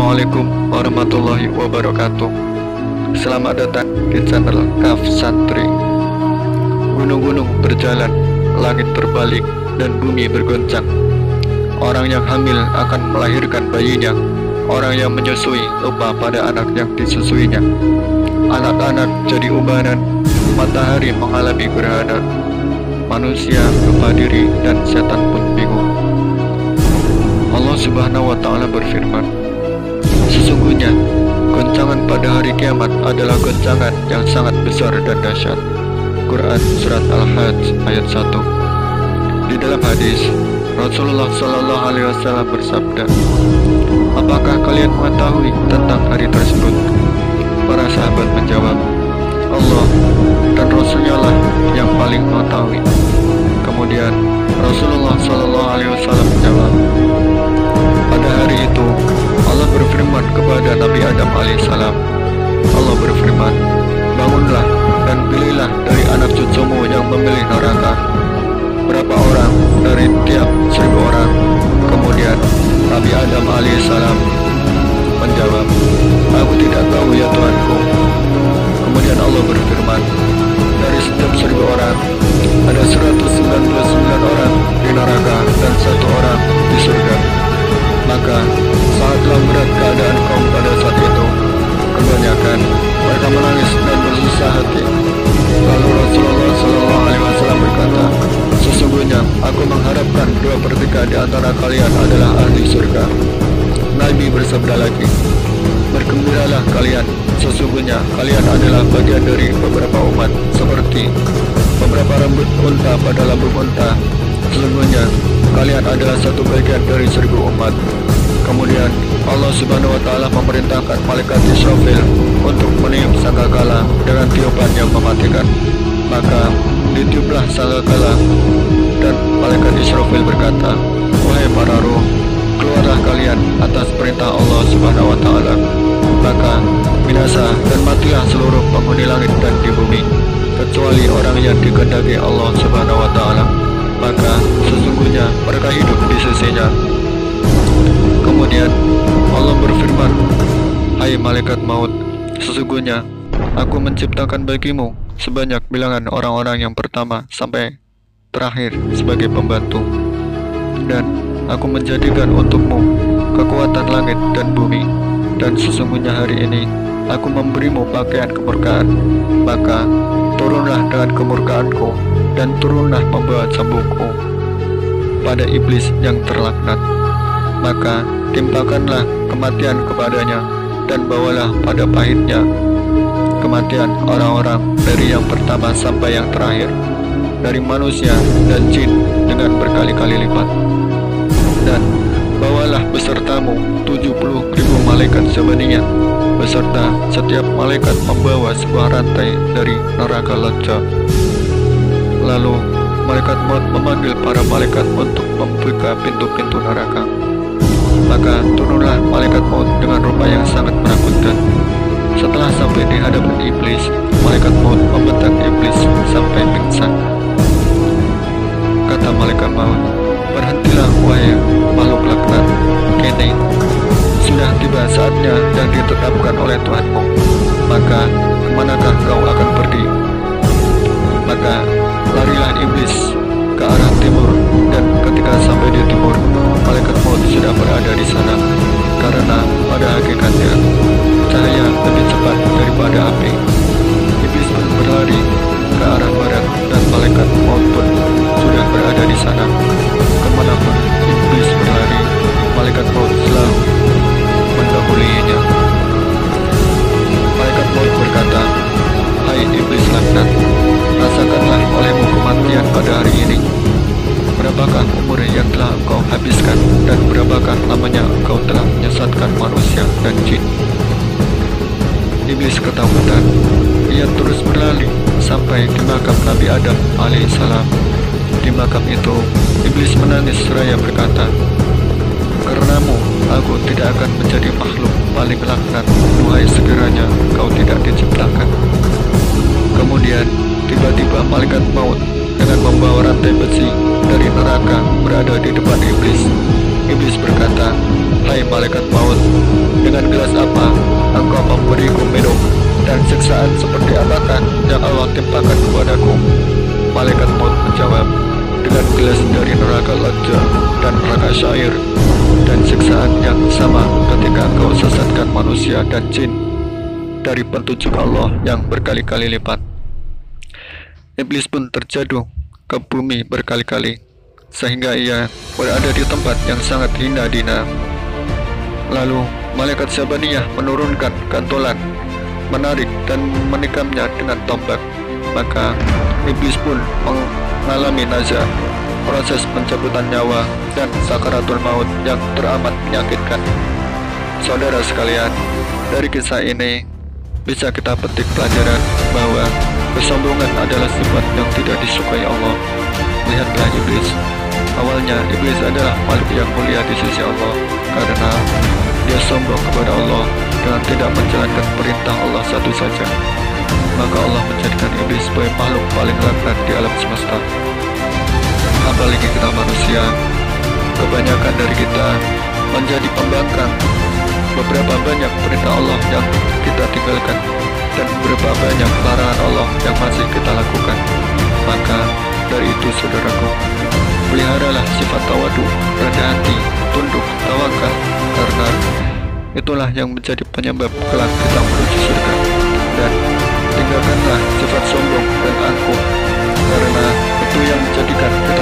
Assalamualaikum warahmatullahi wabarakatuh. Selamat datang di channel Kaf Santri. Gunung-gunung berjalan, langit terbalik, dan bumi bergoncang. Orang yang hamil akan melahirkan bayinya. Orang yang menyusui lupa pada anak yang disusuinya. Anak-anak jadi ubanan, matahari mengalami gerhana. Manusia lupa diri dan setan pun bingung. Allah Subhanahu wa Ta'ala berfirman, sesungguhnya goncangan pada hari kiamat adalah goncangan yang sangat besar dan dahsyat. Quran Surat Al-Hajj ayat 1. Di dalam hadis, Rasulullah Shallallahu Alaihi Wasallam bersabda, apakah kalian mengetahui tentang hari tersebut? Para sahabat menjawab, Allah dan Rasulnya lah yang paling mengetahui. Kemudian Rasulullah Shallallahu Alaihi Wasallam menjawab, pada hari itu Allah berfirman kepada Nabi Adam alaihissalam. Allah berfirman, bangunlah dan pilihlah dari anak cucumu yang memilih neraka. Berapa orang dari tiap 1000 orang? Kemudian Nabi Adam alaihissalam menjawab, aku tidak tahu ya Tuhanku. Kemudian Allah berfirman, dari setiap 1000 orang ada 199 orang di neraka dan 1 orang di surga. Maka sangatlah berat keadaan kaum pada saat itu. Kebanyakan mereka menangis dan bersusah hati. Lalu Rasulullah Shallallahu Alaihi Wasallam berkata, sesungguhnya aku mengharapkan 2/3 di antara kalian adalah ahli surga. Nabi bersabda lagi, bergembiralah kalian, sesungguhnya kalian adalah bagian dari beberapa umat, seperti beberapa rambut unta pada lambung unta. Sesungguhnya kalian adalah satu bagian dari 1000 umat. Kemudian Allah Subhanahu wa Ta'ala memerintahkan malaikat Israfil untuk meniup sangkakala dengan tiupan yang mematikan. Maka ditiuplah sangkakala dan malaikat Israfil berkata, wahai para ruh, keluarlah kalian atas perintah Allah Subhanahu wa Ta'ala. Maka binasa dan matilah seluruh penghuni langit dan di bumi, kecuali orang yang dikehendaki Allah Subhanahu wa Ta'ala. Maka sesungguhnya mereka hidup di sisinya. Kemudian Allah berfirman, hai malaikat maut, sesungguhnya aku menciptakan bagimu sebanyak bilangan orang-orang yang pertama sampai terakhir sebagai pembantu. Dan aku menjadikan untukmu kekuatan langit dan bumi. Dan sesungguhnya hari ini aku memberimu pakaian kemurkaan. Maka turunlah dengan kemurkaanku dan turunlah membawa cambukku pada iblis yang terlaknat. Maka timpakanlah kematian kepadanya dan bawalah pada pahitnya kematian orang-orang dari yang pertama sampai yang terakhir, dari manusia dan jin dengan berkali-kali lipat. Dan bawalah besertamu 70.000 malaikat sebaninya, beserta setiap malaikat membawa sebuah rantai dari neraka lezat. Lalu malaikat maut memanggil para malaikat untuk membuka pintu-pintu neraka. Maka turunlah malaikat maut dengan rupa yang sangat menakutkan. Setelah sampai di hadapan iblis, malaikat maut membentak iblis sampai pingsan. Kata malaikat maut, berhentilah wahai makhluk laknat, kini sudah tiba saatnya yang ditetapkan oleh Tuhanmu. Maka kemanakah kau akan pergi? Maka larilah iblis ke arah timur, dan ketika sampai di timur, malaikat maut sudah berada di sana. Karena pada hakikatnya cahaya lebih cepat daripada api. Iblis pun berlari ke arah barat, dan malaikat maut pun sudah berada di sana. Kemanapun iblis berlari, malaikat maut selalu mendahulinya. Malaikat maut berkata, hai iblis laknat, rasakanlah olehmu kematian pada hari ini. Berapakah umur yang telah engkau habiskan, dan berapakah lamanya engkau telah menyesatkan manusia dan jin? Iblis ketakutan. Ia terus berlari sampai di makam Nabi Adam alaihissalam. Di makam itu, iblis menangis seraya berkata, karenamu aku tidak akan menjadi makhluk paling laknat, duhai sekiranya kau tidak diciptakan. Kemudian tiba-tiba malaikat maut dengan membawa rantai besi dari neraka berada di depan iblis. Iblis berkata, hai malaikat maut, dengan gelas apa engkau memberiku minum, dan siksaan seperti apakah yang Allah timpakan kepadaku? Malaikat maut menjawab, dengan gelas dari neraka Lajja dan neraka Syair, dan siksaan yang sama ketika engkau sesatkan manusia dan jin dari petunjuk Allah yang berkali-kali lipat. Iblis pun terjatuh ke bumi berkali-kali, sehingga ia berada di tempat yang sangat hina dina. Lalu malaikat Sabaniyah menurunkan gantolan, menarik dan menikamnya dengan tombak. Maka iblis pun mengalami nazar, proses pencabutan nyawa dan sakaratul maut yang teramat menyakitkan. Saudara sekalian, dari kisah ini bisa kita petik pelajaran bahwa kesombongan adalah sifat yang tidak disukai Allah. Lihatlah iblis. Awalnya iblis adalah makhluk yang mulia di sisi Allah karena dia sombong kepada Allah dengan tidak menjalankan perintah Allah satu saja. Maka Allah menjadikan iblis sebagai makhluk paling laknat di alam semesta. Apalagi kita manusia, kebanyakan dari kita menjadi pembangkang. Beberapa banyak perintah Allah yang kita tinggalkan, dan beberapa banyak larangan Allah yang masih kita lakukan. Maka dari itu saudaraku, peliharalah sifat tawadu, rendah hati, tunduk, tawakal, karena itulah yang menjadi penyebab kelak kita menuju surga. Dan tinggalkanlah sifat sombong dan angkuh, karena itu yang menjadikan kita